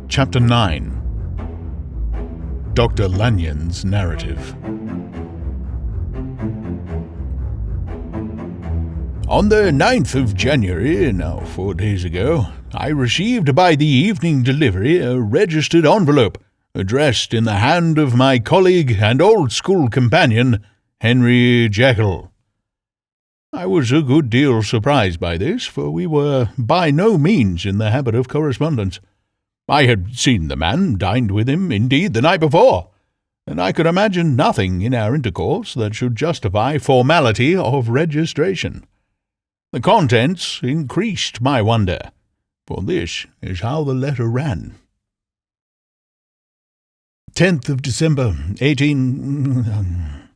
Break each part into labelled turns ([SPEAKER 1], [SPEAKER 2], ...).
[SPEAKER 1] Chapter 9. Dr. Lanyon's Narrative. On the 9th of January, now 4 days ago, I received by the evening delivery a registered envelope, addressed in the hand of my colleague and old school companion, Henry Jekyll. I was a good deal surprised by this, for we were by no means in the habit of correspondence. I had seen the man, dined with him, indeed, the night before, and I could imagine nothing in our intercourse that should justify formality of registration. The contents increased my wonder, for this is how the letter ran. 10th of December, 18...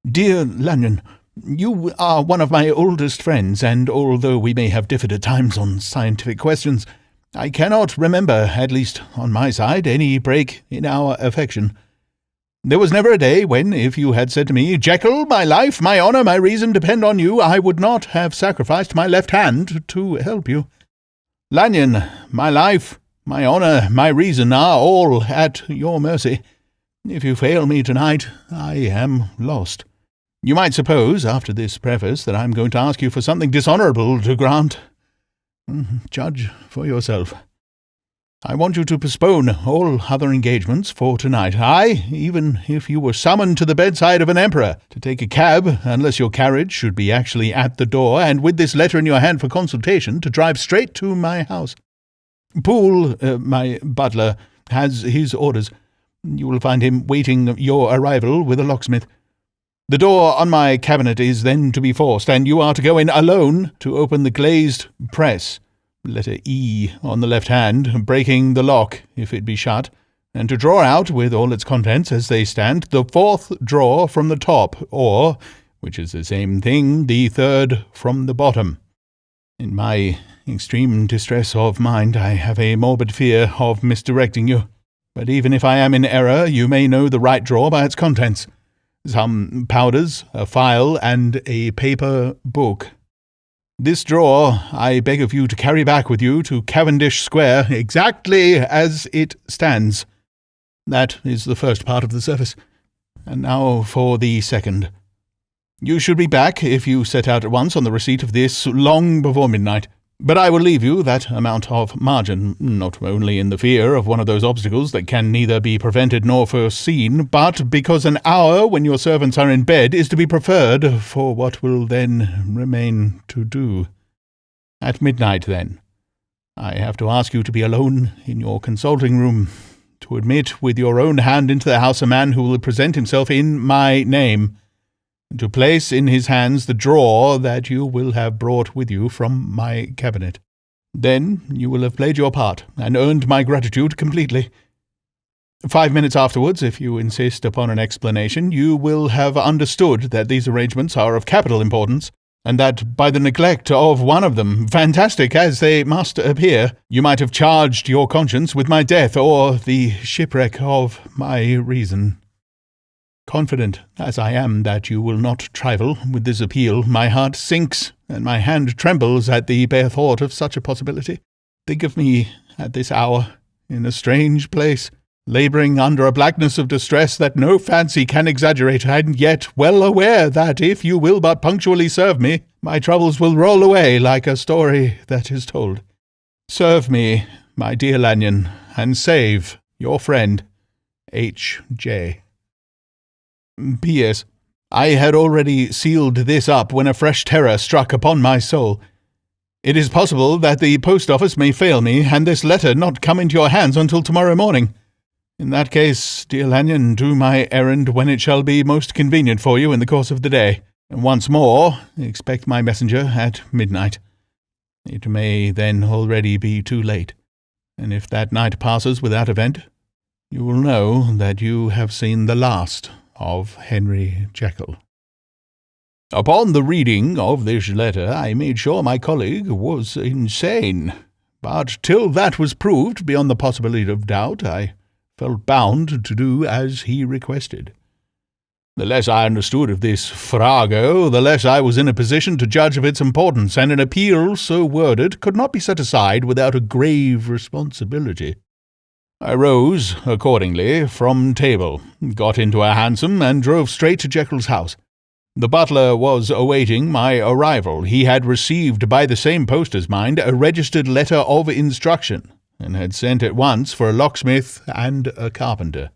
[SPEAKER 1] Dear Lanyon, you are one of my oldest friends, and although we may have differed at times on scientific questions, I cannot remember, at least on my side, any break in our affection. There was never a day when, if you had said to me, "Jekyll, my life, my honour, my reason depend on you," I would not have sacrificed my left hand to help you. Lanyon, my life, my honour, my reason are all at your mercy. If you fail me tonight, I am lost. You might suppose, after this preface, that I am going to ask you for something dishonourable to grant. Judge for yourself. I want you to postpone all other engagements for tonight. Aye, even if you were summoned to the bedside of an emperor, to take a cab, unless your carriage should be actually at the door, and with this letter in your hand for consultation, to drive straight to my house. Poole, my butler, has his orders. You will find him waiting your arrival with a locksmith. The door on my cabinet is then to be forced, and you are to go in alone to open the glazed press, letter E on the left hand, breaking the lock if it be shut, and to draw out, with all its contents as they stand, the fourth drawer from the top, or, which is the same thing, the third from the bottom. In my extreme distress of mind, I have a morbid fear of misdirecting you, but even if I am in error, you may know the right drawer by its contents. Some powders, a file, and a paper book. This drawer I beg of you to carry back with you to Cavendish Square, exactly as it stands. That is the first part of the service. And now for the second. You should be back, if you set out at once on the receipt of this, long before midnight. But I will leave you that amount of margin, not only in the fear of one of those obstacles that can neither be prevented nor foreseen, but because an hour when your servants are in bed is to be preferred for what will then remain to do. At midnight, then, I have to ask you to be alone in your consulting room, to admit with your own hand into the house a man who will present himself in my name, and to place in his hands the drawer that you will have brought with you from my cabinet. Then you will have played your part, and earned my gratitude completely. 5 minutes afterwards, if you insist upon an explanation, you will have understood that these arrangements are of capital importance, and that by the neglect of one of them, fantastic as they must appear, you might have charged your conscience with my death or the shipwreck of my reason. Confident as I am that you will not trifle with this appeal, my heart sinks and my hand trembles at the bare thought of such a possibility. Think of me at this hour, in a strange place, labouring under a blackness of distress that no fancy can exaggerate, and yet well aware that if you will but punctually serve me, my troubles will roll away like a story that is told. Serve me, my dear Lanyon, and save your friend, H.J. P.S. I had already sealed this up when a fresh terror struck upon my soul. It is possible that the post office may fail me, and this letter not come into your hands until tomorrow morning. In that case, dear Lanyon, do my errand when it shall be most convenient for you in the course of the day, and once more expect my messenger at midnight. It may then already be too late, and if that night passes without event, you will know that you have seen the last of Henry Jekyll. Upon the reading of this letter, I made sure my colleague was insane, but till that was proved beyond the possibility of doubt, I felt bound to do as he requested. The less I understood of this farrago, the less I was in a position to judge of its importance, and an appeal so worded could not be set aside without a grave responsibility. I rose, accordingly, from table, got into a hansom, and drove straight to Jekyll's house. The butler was awaiting my arrival. He had received by the same post as mine a registered letter of instruction, and had sent at once for a locksmith and a carpenter.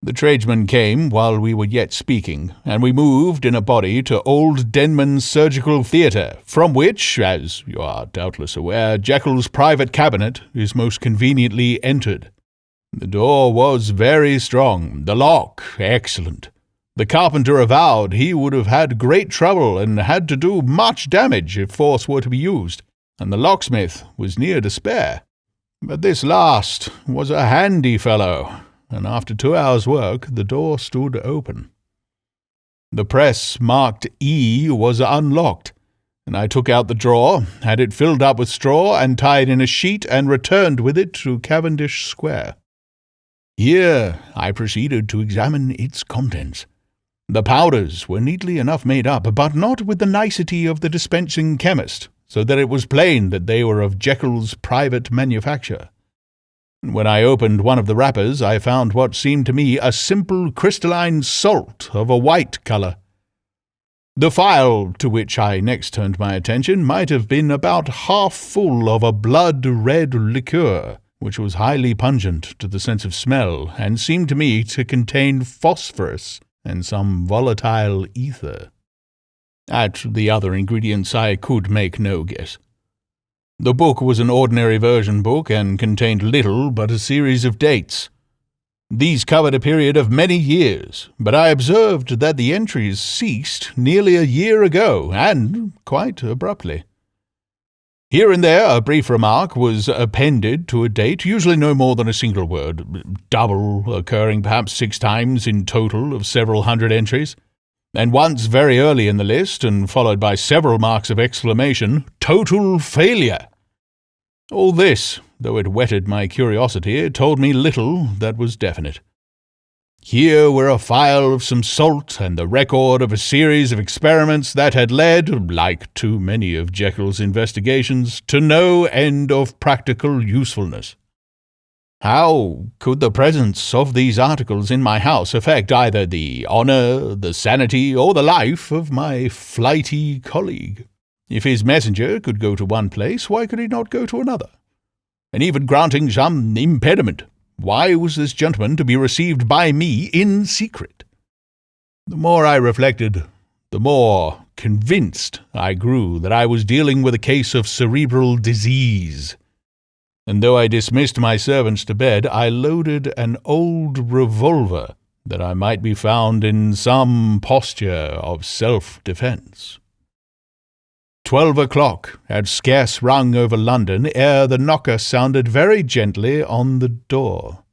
[SPEAKER 1] The tradesman came while we were yet speaking, and we moved in a body to Old Denman's Surgical Theatre, from which, as you are doubtless aware, Jekyll's private cabinet is most conveniently entered. The door was very strong, the lock excellent. The carpenter avowed he would have had great trouble and had to do much damage if force were to be used, and the locksmith was near despair. But this last was a handy fellow, and after 2 hours' work the door stood open. The press marked E was unlocked, and I took out the drawer, had it filled up with straw and tied in a sheet, and returned with it to Cavendish Square. Here I proceeded to examine its contents. The powders were neatly enough made up, but not with the nicety of the dispensing chemist, so that it was plain that they were of Jekyll's private manufacture. When I opened one of the wrappers, I found what seemed to me a simple crystalline salt of a white colour. The phial to which I next turned my attention might have been about half full of a blood-red liqueur, which was highly pungent to the sense of smell, and seemed to me to contain phosphorus and some volatile ether. At the other ingredients I could make no guess. The book was an ordinary version book, and contained little but a series of dates. These covered a period of many years, but I observed that the entries ceased nearly a year ago, and quite abruptly. Here and there a brief remark was appended to a date, usually no more than a single word, double, occurring perhaps 6 times in total of several hundred entries, and once very early in the list, and followed by several marks of exclamation, "Total failure!" All this, though it whetted my curiosity, told me little that was definite. Here were a phial of some salt, and the record of a series of experiments that had led, like too many of Jekyll's investigations, to no end of practical usefulness. How could the presence of these articles in my house affect either the honour, the sanity, or the life of my flighty colleague? If his messenger could go to one place, why could he not go to another? And even granting some impediment, why was this gentleman to be received by me in secret? The more I reflected, the more convinced I grew that I was dealing with a case of cerebral disease. And though I dismissed my servants to bed, I loaded an old revolver that I might be found in some posture of self-defence. 12 o'clock had scarce rung over London ere the knocker sounded very gently on the door.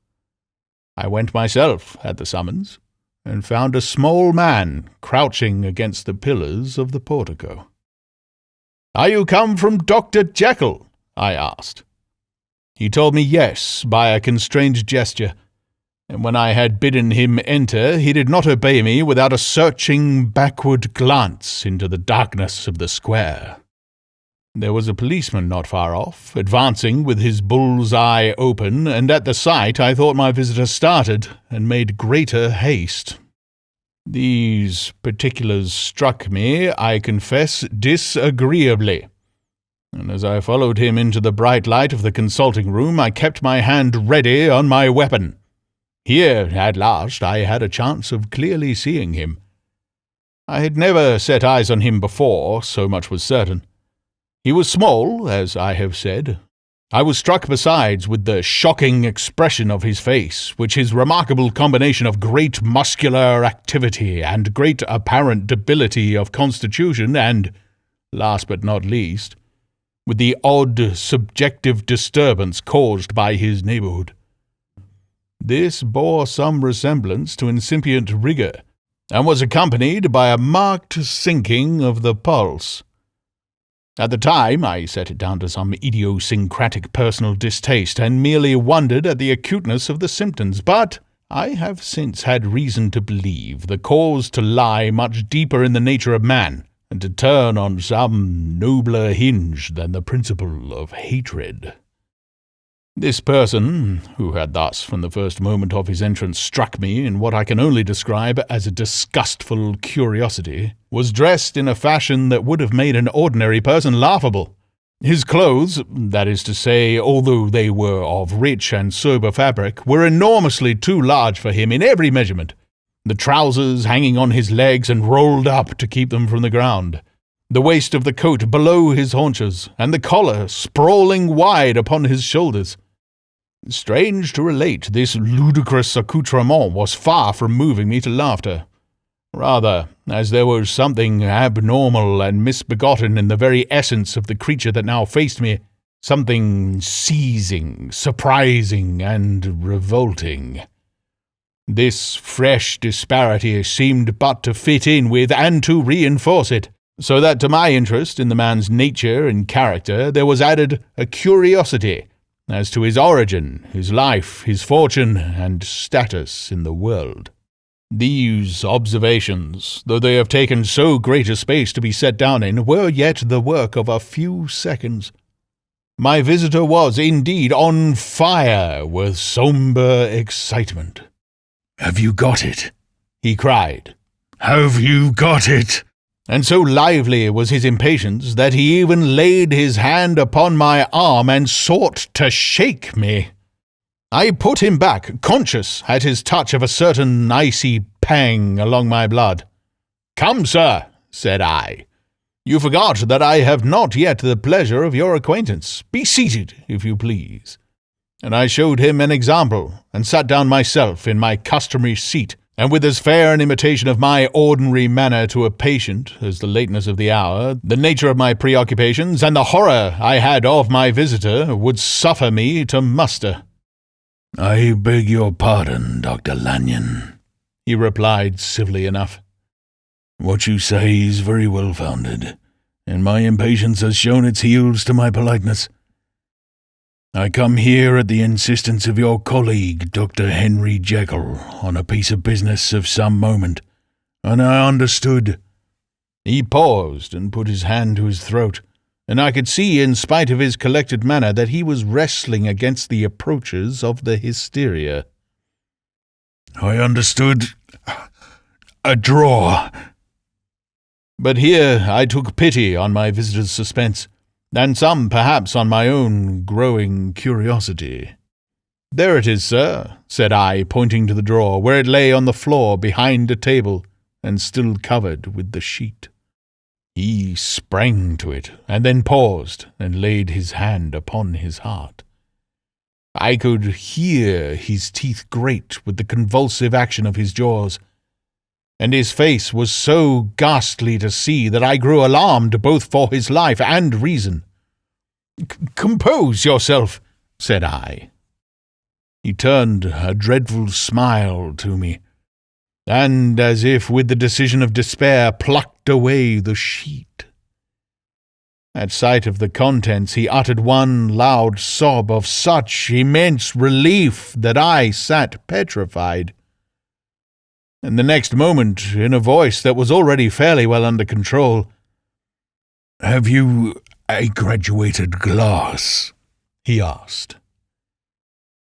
[SPEAKER 1] I went myself at the summons, and found a small man crouching against the pillars of the portico. "Are you come from Dr. Jekyll?" I asked. He told me yes by a constrained gesture, and when I had bidden him enter, he did not obey me without a searching backward glance into the darkness of the square. There was a policeman not far off, advancing with his bull's eye open, and at the sight I thought my visitor started, and made greater haste. These particulars struck me, I confess, disagreeably, and as I followed him into the bright light of the consulting room, I kept my hand ready on my weapon. Here, at last, I had a chance of clearly seeing him. I had never set eyes on him before, so much was certain. He was small, as I have said. I was struck besides with the shocking expression of his face, which his remarkable combination of great muscular activity and great apparent debility of constitution, and, last but not least, with the odd subjective disturbance caused by his neighbourhood. This bore some resemblance to incipient rigour, and was accompanied by a marked sinking of the pulse. At the time I set it down to some idiosyncratic personal distaste, and merely wondered at the acuteness of the symptoms, but I have since had reason to believe the cause to lie much deeper in the nature of man, and to turn on some nobler hinge than the principle of hatred. This person, who had thus from the first moment of his entrance struck me in what I can only describe as a disgustful curiosity, was dressed in a fashion that would have made an ordinary person laughable. His clothes, that is to say, although they were of rich and sober fabric, were enormously too large for him in every measurement, the trousers hanging on his legs and rolled up to keep them from the ground, the waist of the coat below his haunches, and the collar sprawling wide upon his shoulders. Strange to relate, this ludicrous accoutrement was far from moving me to laughter. Rather, as there was something abnormal and misbegotten in the very essence of the creature that now faced me, something seizing, surprising, and revolting. This fresh disparity seemed but to fit in with and to reinforce it, so that to my interest in the man's nature and character there was added a curiosity as to his origin, his life, his fortune, and status in the world. These observations, though they have taken so great a space to be set down in, were yet the work of a few seconds. My visitor was indeed on fire with sombre excitement. "Have you got it?" he cried. "Have you got it?" And so lively was his impatience that he even laid his hand upon my arm and sought to shake me. I put him back, conscious at his touch of a certain icy pang along my blood. "Come, sir," said I. "You forgot that I have not yet the pleasure of your acquaintance. Be seated, if you please." And I showed him an example, and sat down myself in my customary seat, and with as fair an imitation of my ordinary manner to a patient as the lateness of the hour, the nature of my preoccupations, and the horror I had of my visitor would suffer me to muster. "I beg your pardon, Dr. Lanyon," he replied civilly enough. "What you say is very well founded, and my impatience has shown its heels to my politeness. I come here at the insistence of your colleague, Dr. Henry Jekyll, on a piece of business of some moment, and I understood." He paused and put his hand to his throat, and I could see, in spite of his collected manner, that he was wrestling against the approaches of the hysteria. "I understood a draw." But here I took pity on my visitor's suspense, and some, perhaps, on my own growing curiosity. "There it is, sir," said I, pointing to the drawer, where it lay on the floor behind a table, and still covered with the sheet. He sprang to it, and then paused, and laid his hand upon his heart. I could hear his teeth grate with the convulsive action of his jaws, and his face was so ghastly to see that I grew alarmed both for his life and reason. "Compose yourself," said I. He turned a dreadful smile to me, and, as if with the decision of despair, plucked away the sheet. At sight of the contents he uttered one loud sob of such immense relief that I sat petrified. And the next moment, in a voice that was already fairly well under control, "Have you a graduated glass?" he asked.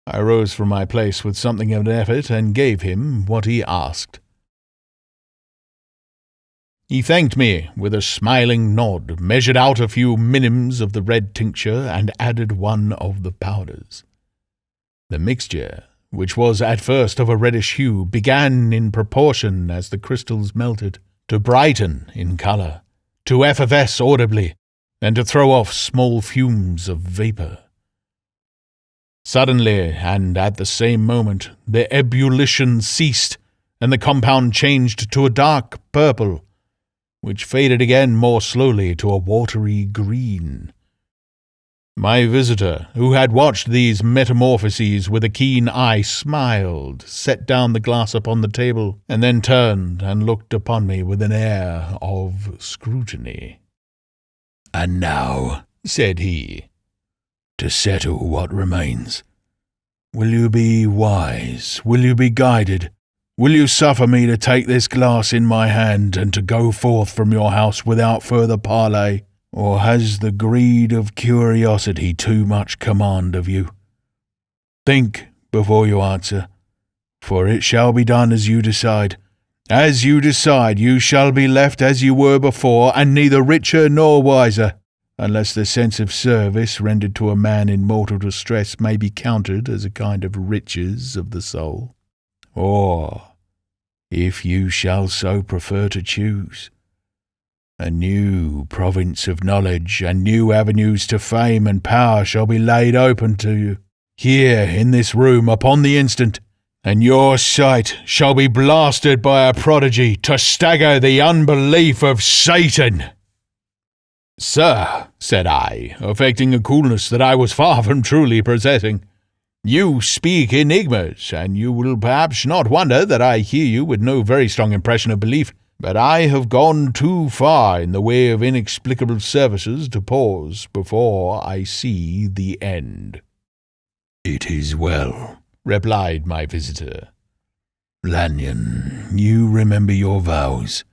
[SPEAKER 1] I rose from my place with something of an effort and gave him what he asked. He thanked me with a smiling nod, measured out a few minims of the red tincture, and added one of the powders. The mixture, which was at first of a reddish hue, began, in proportion as the crystals melted, to brighten in colour, to effervesce audibly, and to throw off small fumes of vapour. Suddenly, and at the same moment, the ebullition ceased, and the compound changed to a dark purple, which faded again more slowly to a watery green. My visitor, who had watched these metamorphoses with a keen eye, smiled, set down the glass upon the table, and then turned and looked upon me with an air of scrutiny. "And now," said he, "to settle what remains,
[SPEAKER 2] Will you be wise? Will you be guided? Will you suffer me to take this glass in my hand and to go forth from your house without further parley? Or has the greed of curiosity too much command of you? Think before you answer, for it shall be done as you decide. As you decide, you shall be left as you were before, and neither richer nor wiser, unless the sense of service rendered to a man in mortal distress may be counted as a kind of riches of the soul. Or, if you shall so prefer to choose, a new province of knowledge and new avenues to fame and power shall be laid open to you, here in this room upon the instant, and your sight shall be blasted by a prodigy to stagger the unbelief of Satan."
[SPEAKER 1] "Sir," said I, affecting a coolness that I was far from truly possessing, "you speak enigmas, and you will perhaps not wonder that I hear you with no very strong impression of belief. But I have gone too far in the way of inexplicable services to pause before I see the end."
[SPEAKER 2] "It is well,"
[SPEAKER 1] replied my visitor.
[SPEAKER 2] "Lanyon, you remember your vows.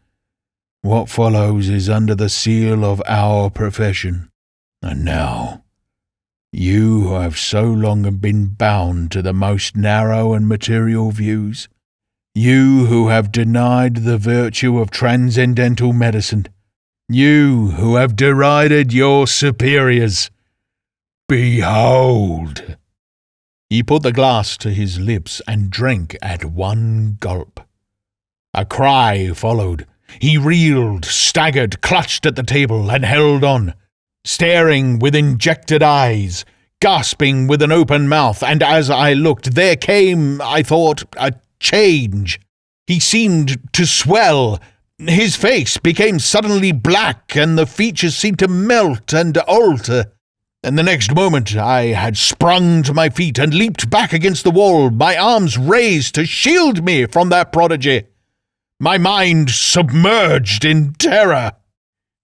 [SPEAKER 2] What follows is under the seal of our profession. And now, you who have so long been bound to the most narrow and material views, you who have denied the virtue of transcendental medicine, you who have derided your superiors, behold!"
[SPEAKER 1] He put the glass to his lips and drank at one gulp. A cry followed. He reeled, staggered, clutched at the table, and held on, staring with injected eyes, gasping with an open mouth, and as I looked, there came, I thought, a change. He seemed to swell. His face became suddenly black, and the features seemed to melt and alter. And the next moment I had sprung to my feet and leaped back against the wall, my arms raised to shield me from that prodigy, my mind submerged in terror.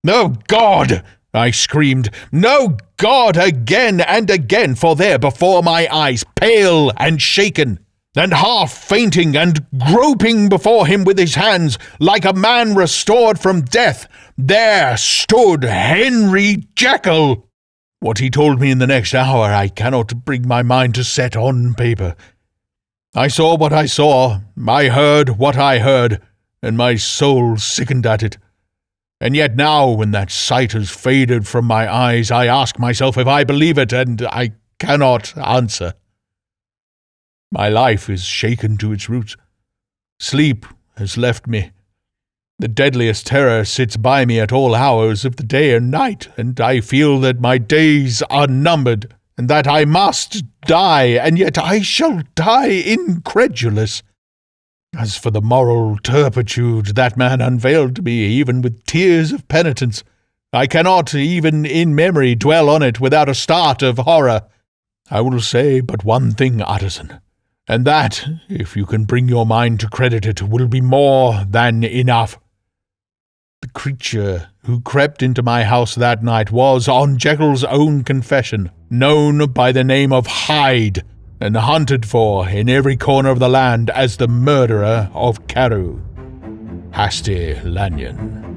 [SPEAKER 1] "No God!" I screamed. "No God!" again and again, for there before my eyes, pale and shaken, and half fainting and groping before him with his hands, like a man restored from death, there stood Henry Jekyll. What he told me in the next hour I cannot bring my mind to set on paper. I saw what I saw, I heard what I heard, and my soul sickened at it. And yet now, when that sight has faded from my eyes, I ask myself if I believe it, and I cannot answer. My life is shaken to its roots. Sleep has left me. The deadliest terror sits by me at all hours of the day and night, and I feel that my days are numbered, and that I must die, and yet I shall die incredulous. As for the moral turpitude that man unveiled to me, even with tears of penitence, I cannot, even in memory, dwell on it without a start of horror. I will say but one thing, Utterson, and that, if you can bring your mind to credit it, will be more than enough. The creature who crept into my house that night was, on Jekyll's own confession, known by the name of Hyde, and hunted for in every corner of the land as the murderer of Carew. Hasty Lanyon.